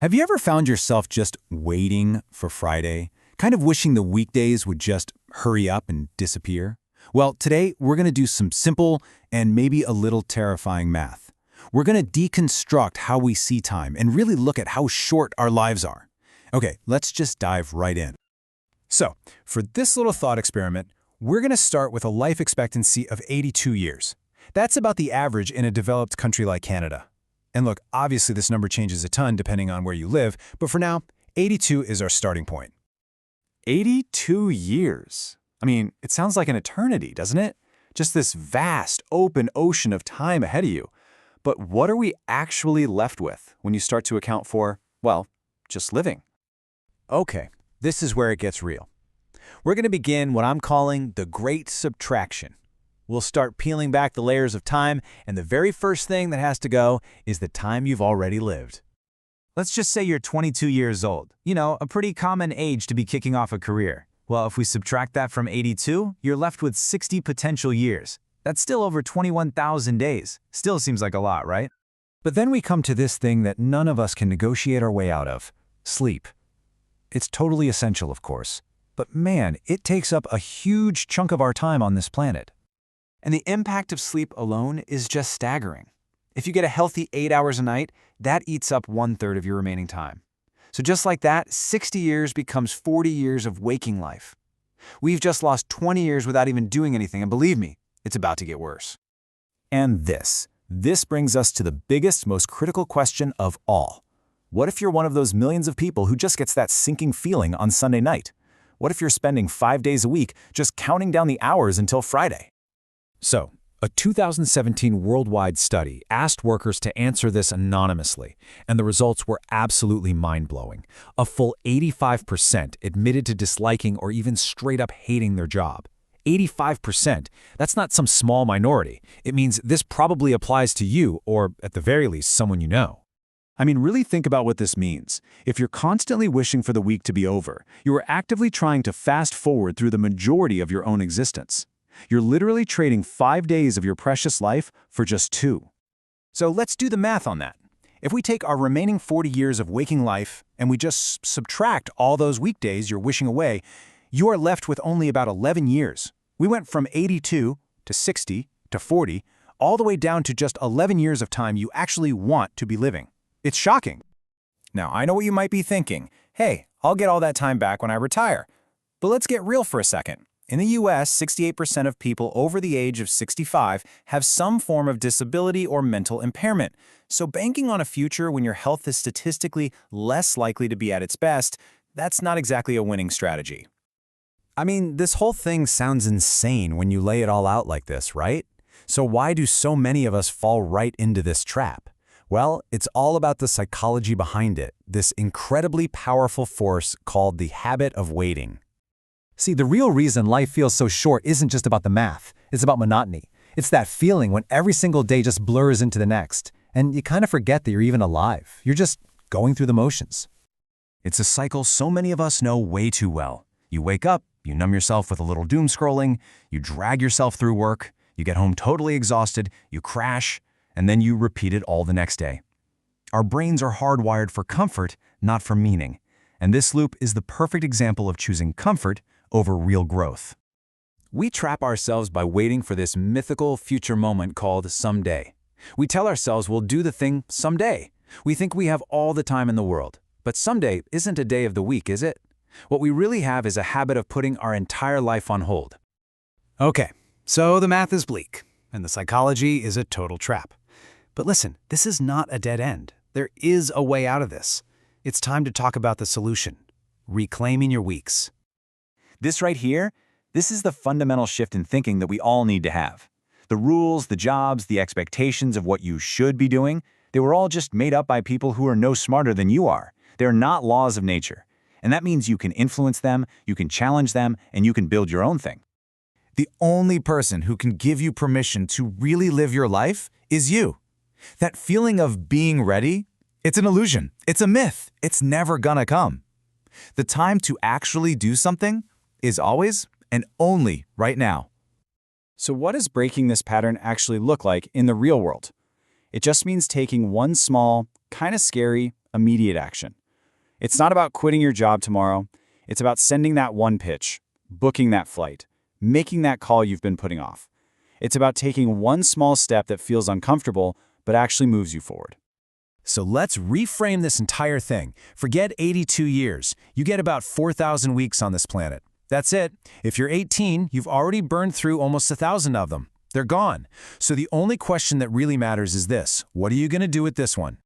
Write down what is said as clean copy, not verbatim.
Have you ever found yourself just waiting for Friday? Kind of wishing the weekdays would just hurry up and disappear? Well, today we're going to do some simple and maybe a little terrifying math. We're going to deconstruct how we see time and really look at how short our lives are. Okay, let's just dive right in. So, for this little thought experiment, we're going to start with a life expectancy of 82 years. That's about the average in a developed country like Canada. And look, obviously this number changes a ton depending on where you live, but for now, 82 is our starting point. 82 years. I mean, it sounds like an eternity, doesn't it? Just this vast, open ocean of time ahead of you. But what are we actually left with when you start to account for, well, just living? Okay, this is where it gets real. We're going to begin what I'm calling the Great Subtraction. We'll start peeling back the layers of time, and the very first thing that has to go is the time you've already lived. Let's just say you're 22 years old. You know, a pretty common age to be kicking off a career. Well, if we subtract that from 82, you're left with 60 potential years. That's still over 21,000 days. Still seems like a lot, right? But then we come to this thing that none of us can negotiate our way out of: sleep. It's totally essential, of course. But man, it takes up a huge chunk of our time on this planet. And the impact of sleep alone is just staggering. If you get a healthy 8 hours a night, that eats up 1/3 of your remaining time. So just like that, 60 years becomes 40 years of waking life. We've just lost 20 years without even doing anything, and believe me, it's about to get worse. And this brings us to the biggest, most critical question of all. What if you're one of those millions of people who just gets that sinking feeling on Sunday night? What if you're spending 5 days a week just counting down the hours until Friday? So, a 2017 worldwide study asked workers to answer this anonymously, and the results were absolutely mind-blowing. A full 85% admitted to disliking or even straight up hating their job. 85%, that's not some small minority. It means this probably applies to you, or at the very least, someone you know. I mean, really think about what this means. If you're constantly wishing for the week to be over, you are actively trying to fast forward through the majority of your own existence. You're literally trading 5 days of your precious life for just 2. So let's do the math on that. If we take our remaining 40 years of waking life and we just subtract all those weekdays you're wishing away, you are left with only about 11 years. We went from 82 to 60 to 40, all the way down to just 11 years of time you actually want to be living. It's shocking. Now, I know what you might be thinking. Hey, I'll get all that time back when I retire. But let's get real for a second. In the US, 68% of people over the age of 65 have some form of disability or mental impairment. So banking on a future when your health is statistically less likely to be at its best, that's not exactly a winning strategy. I mean, this whole thing sounds insane when you lay it all out like this, right? So why do so many of us fall right into this trap? Well, it's all about the psychology behind it, this incredibly powerful force called the habit of waiting. See, the real reason life feels so short isn't just about the math. It's about monotony. It's that feeling when every single day just blurs into the next, and you kind of forget that you're even alive. You're just going through the motions. It's a cycle so many of us know way too well. You wake up, you numb yourself with a little doom scrolling, you drag yourself through work, you get home totally exhausted, you crash, and then you repeat it all the next day. Our brains are hardwired for comfort, not for meaning. And this loop is the perfect example of choosing comfort over real growth. We trap ourselves by waiting for this mythical future moment called someday. We tell ourselves we'll do the thing someday. We think we have all the time in the world. But someday isn't a day of the week, is it? What we really have is a habit of putting our entire life on hold. Okay, so the math is bleak, and the psychology is a total trap. But listen, this is not a dead end. There is a way out of this. It's time to talk about the solution: reclaiming your weeks. This right here, this is the fundamental shift in thinking that we all need to have. The rules, the jobs, the expectations of what you should be doing, they were all just made up by people who are no smarter than you are. They're not laws of nature. And that means you can influence them, you can challenge them, and you can build your own thing. The only person who can give you permission to really live your life is you. That feeling of being ready, it's an illusion. It's a myth. It's never gonna come. The time to actually do something is always and only right now. So what does breaking this pattern actually look like in the real world? It just means taking one small, kind of scary, immediate action. It's not about quitting your job tomorrow. It's about sending that one pitch, booking that flight, making that call you've been putting off. It's about taking one small step that feels uncomfortable but actually moves you forward. So let's reframe this entire thing. Forget 82 years. You get about 4,000 weeks on this planet. That's it. If you're 18, you've already burned through almost 1,000 of them. They're gone. So the only question that really matters is this: what are you going to do with this one?